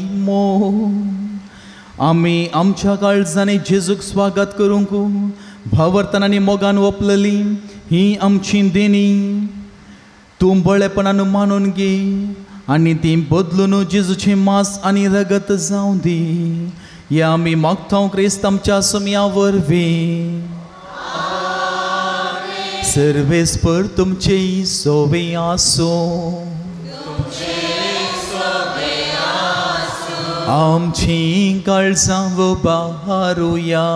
S3: आमी आमच्या काळजांनी जेजूक स्वागत करूंक भावार्थान आनी मोगान ओपलली ही आमची देणी तूं बळेपणान मानून घे आनी ती बदलून जेजूचे मांस आनी रगत जावं दी हे आमी मागता क्रिस्त आमच्या सुमया वरवीं सर्वेस्पर तुमचे सोवे आसो आमची काळजां उबारुया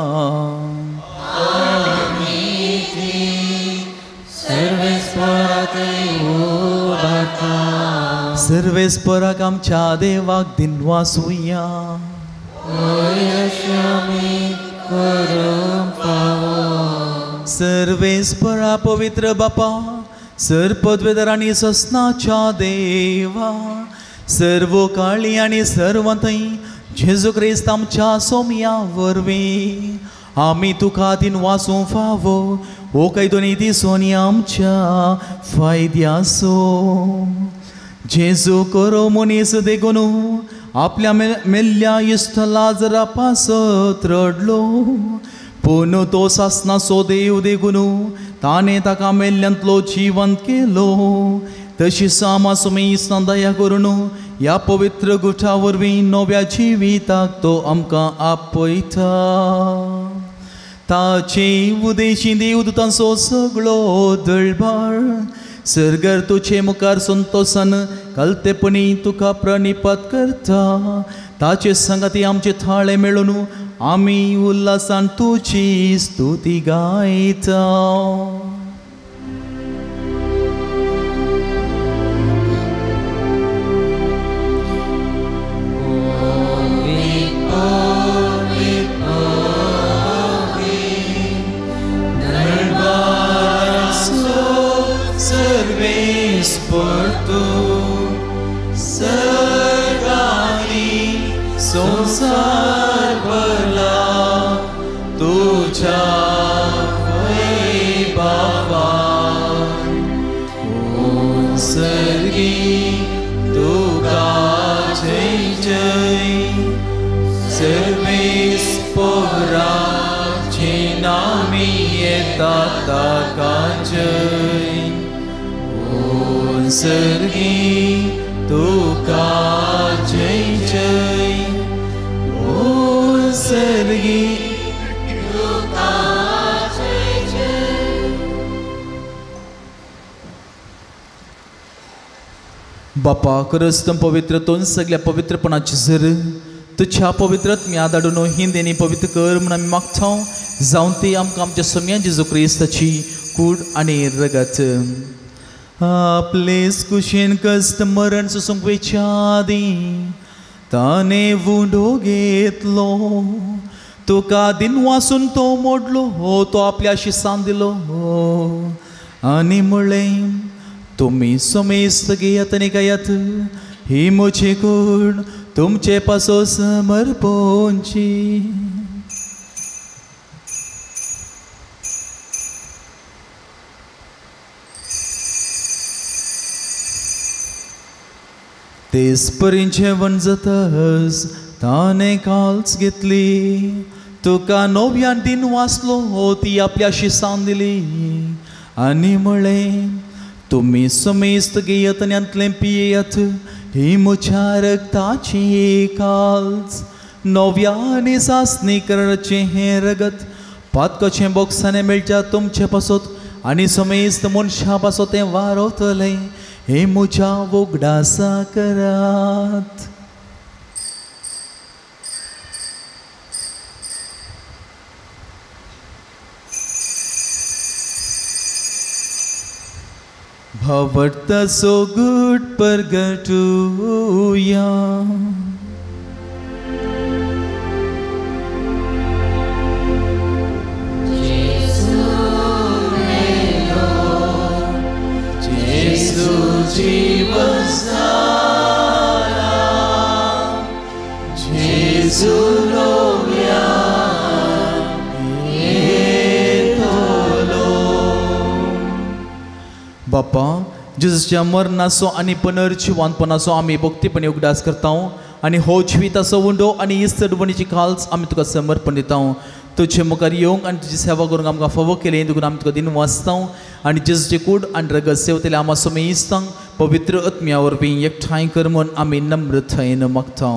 S3: सर्वेस्पराक आमच्या देवाक दिनवासुया सर्वेस्परा पवित्र बापा सर पदवेदर आनी ससनाच्या देवा सर्व काळी आनी सर्वतय जेजू क्रिस्त आमच्या सोमया वरवीं आमी तुका दिन वाचूं फावो ओ कैदोनी ती सोनी आमच्या फायद्यासो जेजू करो मनीस देखून आपल्या मेल्ल्या इश्ट लाजरा पासत रडलो पूण तो सासनाचो देव देखून ताणे ताका मेल्ल्यांतलो जिवंत केलो तशी सामा सुमी दया करून ह्या पवित्र गुठा वरवीं नव्या जिविताक तो आमकां आपयता ताचे उदेशी देवदूतांचो सगळो दळबार सर्गर तुझे मुखार संतोषान कलतेपणी तुका प्रणिपात करता ताचे संगती आमचे थाळे मेळून आमी उल्हासान तुजी स्तुती गायता संसार भला तुझ्या बाबा सर्गी तुका जय जय सर्वेस पोराचे नामी येता ताका जय सर्गी तुका जय जय सर्गी बापा खरंच पवित्रतून सगळ्या पवित्रपणाची झर तुझ्या पवित्रत्म्या आदाडून हिंदेनी पवित्र कर म्हणून आमी मागता जावन ती आमकां आमच्या सोम्या जेजू क्रिस्ताची कूड आनी रगत आपलेच कुशीन कस्त मरण सुसूंक वेच्या आदी ताने वुंडो घेतलो तुका दिन वासून तो मोडलो हो तो आपल्या शिसान दिलो आनी म्हणलें तुमी समेस्त घेयात आनी गायात ही म्हजी कूड तुमचे पासो समर्पणची तेच परीन जेवण जाताच ताणे काल्च घेतली तुका नव्यान दिन वाचलो हो ती आपल्या शिसान दिली आनी म्हणलें तुमी समेस्त घेयात आनी अंतलें पियेयात ही म्हज्या रगताची काल्च नव्या आनी सासणी करचे हें रगत पातकाचें बोक्साने मेळच्या तुमचे पासत आनी समेस्त मनशां पासत तें वारवतलें हे म्हज्या वगडासा करात भावार्थाचो घट परगटुया Jesus बापा जेजूच्या मरणाचो आनी पुनर्जिवानपणाचो आमी भक्तीपणे उगडास करता आनी हो जिविताचो उंडो आनी इस्तडवणीची काल्स आमी तुका समर्पण दिता तुजे मुखार येवंक आनी तुजी सेवा करूंक आमकां फावो केलें देखून आमी तुका दिन वाचता आनी जेजूचे कूड आनी रगत सेवतले आमा सोमे इस्तांक पवित्र आत्म्या वरवीं एकठांय कर म्हूण आमी नम्रतायेन मागता.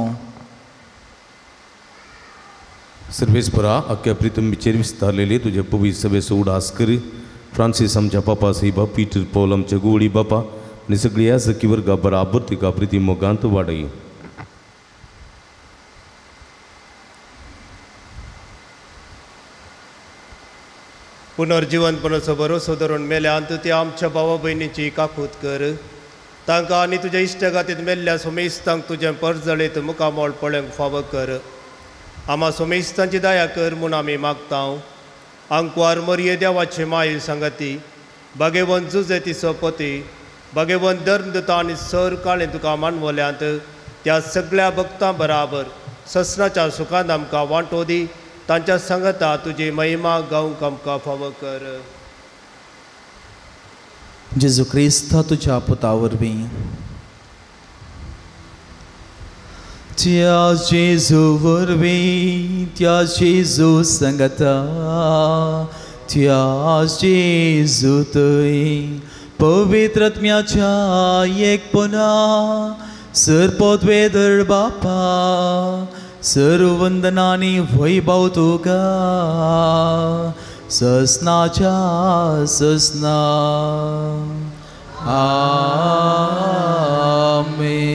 S2: सर्वेस्परा अख्ख्या प्रितंबीचेर विस्तारलेले तुझ्या पवित्र सभेचो उडास कर. फ्रांसीस आमच्या पापा साहेबा, पीटर पॉल आमच्या गोळी बापा आनी सगळ्या सखी वर्गा बराबर तिका प्रिती मोगांत वाडय.
S10: पुनर्जीवनपणाचो भरोसो धरून मेल्यांत त्या आमच्या भावा भयणीची काकूत कर. तांकां आनी तुज्या इश्टगातीत मेल्ल्या सोमेस्तांक तुजें परजळीत मुखामोळ पळोवंक फावो कर. आमा सोमेस्तांची दया कर म्हूण आमी मागता. आंकवार मरये देवाचे माये सांगती, भगेवन जुजे तिचो पती, भगेवन धर्म दिता आनी सर काळें तुका मानवल्यांत त्या सगळ्या भक्तां बराबर ससनाच्या सुखांत आमकां वांटो दी. तांच्या सांगता तुजी महिमा गावंक आमकां फावो कर.
S3: जेजू क्रिस्त तुज्या पुता वरवीं त्या जेजू वरवीं त्या जेजू सांगता त्या जेजू थंय पवित्र आत्म्याच्या एकपणा सरपोतवेदर बापा सर्व वंदनानी वैभव तुका ससनाच्या ससना आमेन.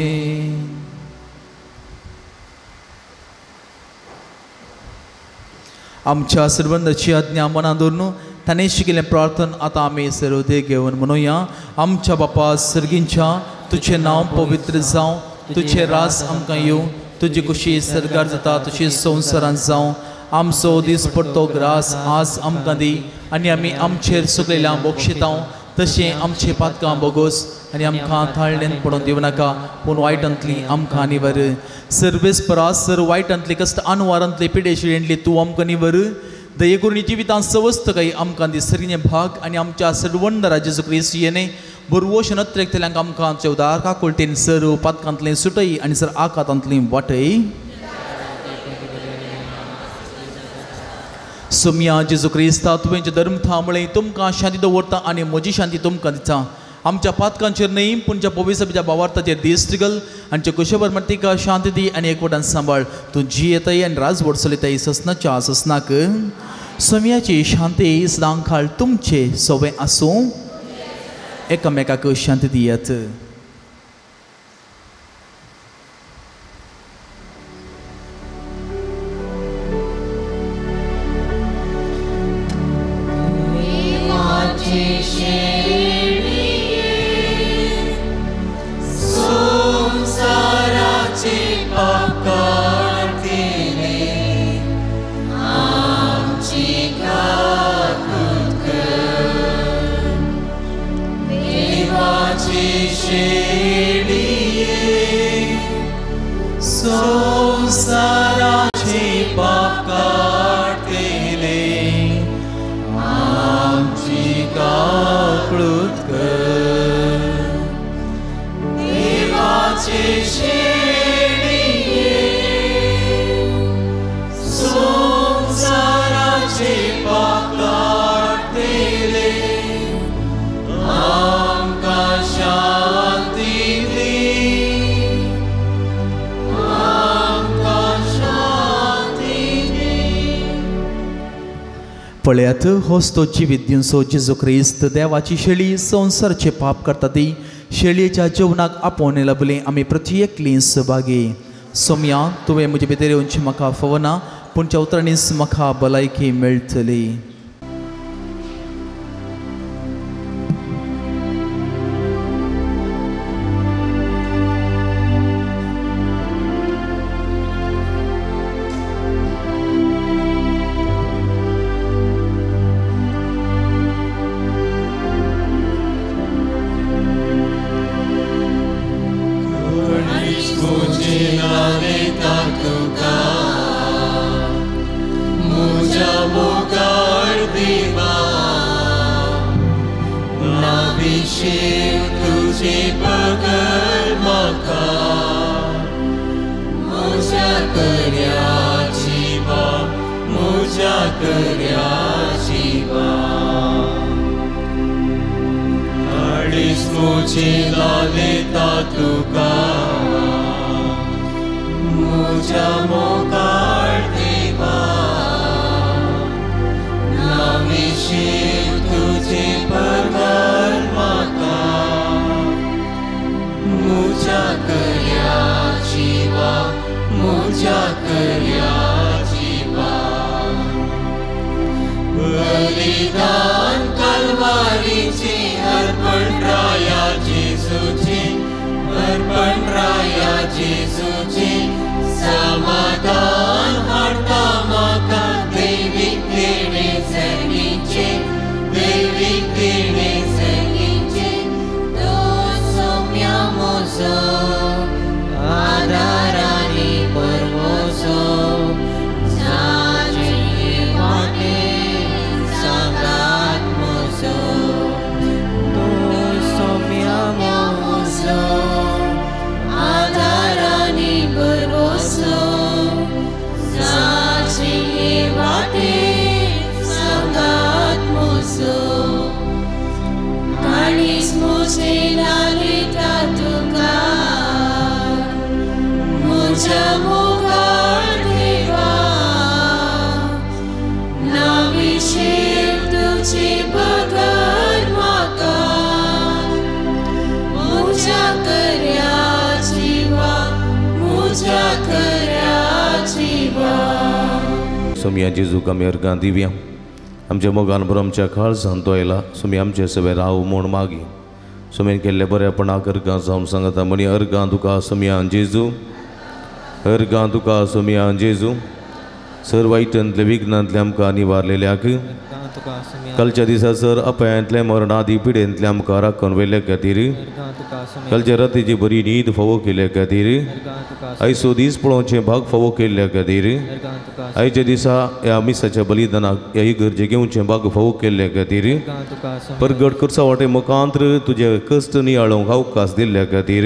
S3: आमच्या सर्वांची आज्ञा मनात दवरून ताणें शिकिल्लें प्रार्थन आतां आमी सर्व देव घेवन म्हणुया. आमच्या बापा सर्गींच्या तुजें नांव पवित्र जावं, तुजें रास आमकां येवं, तुजी खुशी सरकार जाता तशी संवसारांत जावं. आमचो दीस पडतो ग्रास आज आमकां दी आनी आमी आमचेर चुकलेल्या बक्षिता तशें आमचे पातकां बोगोस आनी आमकां थाळणेन पडोवन दिवं नाका पूण वायटांतली आमकां निवर. सर्वेस परास सर वायटांतली कश्ट आनवारांतली पिडेशिडेंतली तूं आमकां निवर. दये करून जिवितांत सवस्त काही आमकां दी सरिने भाग आनी आमच्या सर्वंडरा जेजू क्रिस्त येणे बरवोश नत्रेकतल्यांक आमकां आमच्या उदार काकुळटेन सर पातकांतलें सुटय आनी सर आकांतांतलीं वाटय. सोम्या जेजू क्रिस्ता तुवेंचे धर्म थांबळे तुमकां शांती दवरता आनी म्हजी शांती तुमकां दिता. आमच्या पातकांचेर न्हय पूण ज्या पवित्र सभेच्या भावार्थाचेर दिसगल आनी कुशभर तिका शांती दी आनी एकवटान सांबाळ. तूं जी येताय आनी राजवट चलयताय ससनाच्या ससनाक. सोम्याची शांती सदां खाळ तुमचे सोबे आसूं. एकामेकाक शांती दियात. पळयात होच तो जिवीत दिवचो जेजू क्रिस्त देवाची शेळी संवसाराचे पाप करता ती शेळयेच्या जेवणाक आपोवन लाभले आमी प्रत्येकली सहभागी. सोम्या तुवें म्हजे भितर येवची म्हाका फवना पूण त्या उतरांनीच म्हाका भलायकी मेळटली.
S1: Muja boga शिव तुझे बगल म्हाका म्हज्या कर्याची बाब म्हज्या कर्याची बाब काळीस म्हजे लालेता तुका म्हज्या मोगाळ देवा नामी शिव तुझे बगल म्हाका म्हज्या कर्याची बाब म्हज्या कर्याची बाब बलिदान कलवारीचे अर्पण राया जेजूचे अर्पण राया जेजूचे समाधान हाडटा म्हाका दैवीक देणे सर्गीचे दैवीक देणे सर्गीचे तो सौम्या मोजो आदारानी परवोसो जाचे वाटे सांगात मोजो तो सौम्या मोजो आदारानी परवोसो जाचे वाटे सांगात मोजो काळीस मोजे लालिता तुका म्हज्या मोगाळ देवा नावी शिव तुझे बगल म्हाका म्हज्या कर्याची बाब म्हज्या कर्याची बाब
S2: सोमिया जेजूक आमी अर्गां दिवया आमच्या मोगान बरो आमच्या काळ सांतो आयला सोमी आमचे सवे राव म्हूण मागी सोमेन केल्ले बरेपणाक अर्गां जावन सांगता म्हणी अर्गां तुका सोमिया जेजू अर्गां तुका सोमिया जेजू सर्व वायटांतले विघ्नांतले आमकां निवारलेल्याक कालच्या दिसा सर अपयांतले मरणादी पिडेंतले आमकां राखून व्हेल्ले खातीर कालच्या रातीची बरी न्हीद फावो केल्ले खातीर आयचो दीस पळोवचे भाग फावो केल्ले खातीर आयच्या दिसा ह्या मिसाच्या बलिदानाक ह्या इगर्जे घेवचे भाग फावो केल्ले खातीर परगट करचा वाटे मुखांत्र तुजे कश्ट नियाळोवंक अवकाश दिल्ल्या खातीर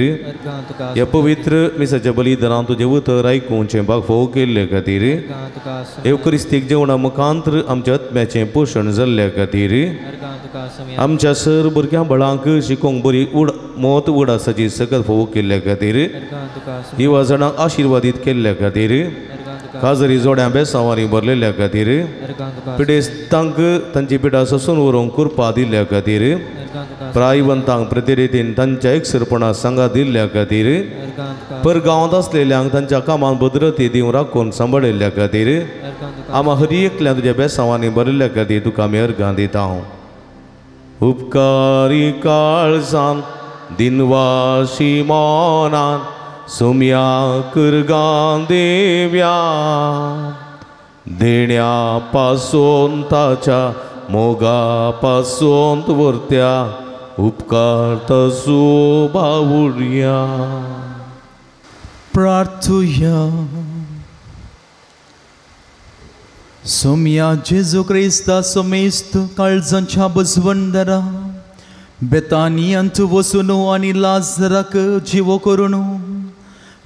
S2: ह्या पवित्र मिसाच्या बलिदानाक तुजे उतर आयकुचे भाग फावो केल्ले खातीर एवकरिस्तीक जेवणा मुखांत्र आमच्या आत्म्याचें पोशण जाल्ल्या खातीर आमच्या सर भुरग्यां बळांक शिकोवंक बरी मोत उडासाची सकत फावो केल्ल्या खातीर ही वाजणांक आशिर्वादीत केल्ल्या खातीर काजरी जोड्या बेसांवारी भरलेल्या खातीर पिडेस्तांक तांची पिडा ससून व्हरूंक कुरपा दिल्ल्या खातीर प्रायवंतांक प्रतिरितीन तांच्या एकसरपणा सांगा दिल्ल्या खातीर परगांवांत आसलेल्यांक तांच्या कामांत भद्रती दिवन राखून सांबाळिल्ल्या खातीर आम्हा हर एकल्या तुज्या बेसांवांनी भरिल्ल्या खातीर तुका आमी अर्गां दिता उपकारी काळजान दिनवाशी मोनान सोम्या कर्गां देव्या देण्या पासून ताच्या मोगा पासून वर्त्या उपकार तसो बावुर्या
S3: प्रार्थुया सोम्या जेजू क्रिस्ता सोमेस्त काळजांच्या बसवंडरा बेतानियांत वचून आनी लाजराक जिवो करून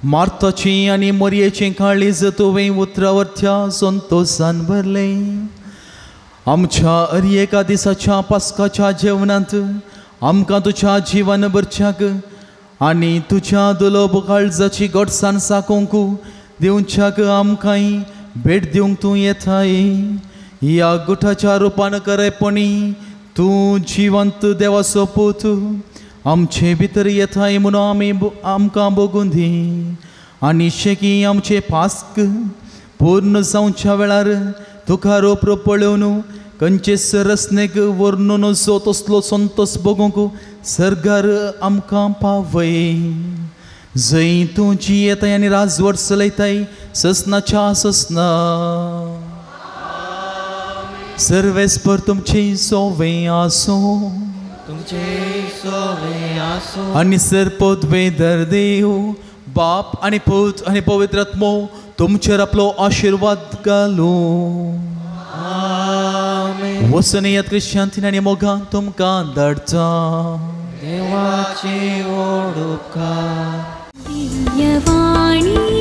S3: मार्ताची आनी मरयेचें काळीज तुवें उतरावर्थ्या संतोषान भरले आमच्या हर एका दिसाच्या पास्काच्या जेवणांत आमकां तुज्या जिवन भरच्याक आनी तुज्या दुलोब काळजाची घटसाण साकोवंक दिवच्याक आमकांय भेट दिवंक तूं येताय ह्या गुठाच्या रुपान खरेपणी तूं जिवंत देवाचो पूत आमचे भितर येताय म्हणून आमी आमकां बगून दी आनी शेकी आमचे पास्क पूर्ण जावच्या वेळार तुका रोप पळोवन खंयचे रस्नेक वर्णून जो तसलो संतोष बगूंक सर्गार आमकां पावय जंय तूं जी येताय आनी राजवट चलयताय ससनाच्या ससना सर्वेस्पर तुमचे सोवें आसूं आनी सरपोतवे दर्देव बाप आनी पूत आनी पवित्र आत्मो तुमचेर आपलो आशिर्वाद घालूं वचून येत क्रिश्चन आनी मोगान तुमकां धाडटा
S1: देवाची ओढ उपकार
S6: दिव्यवाणी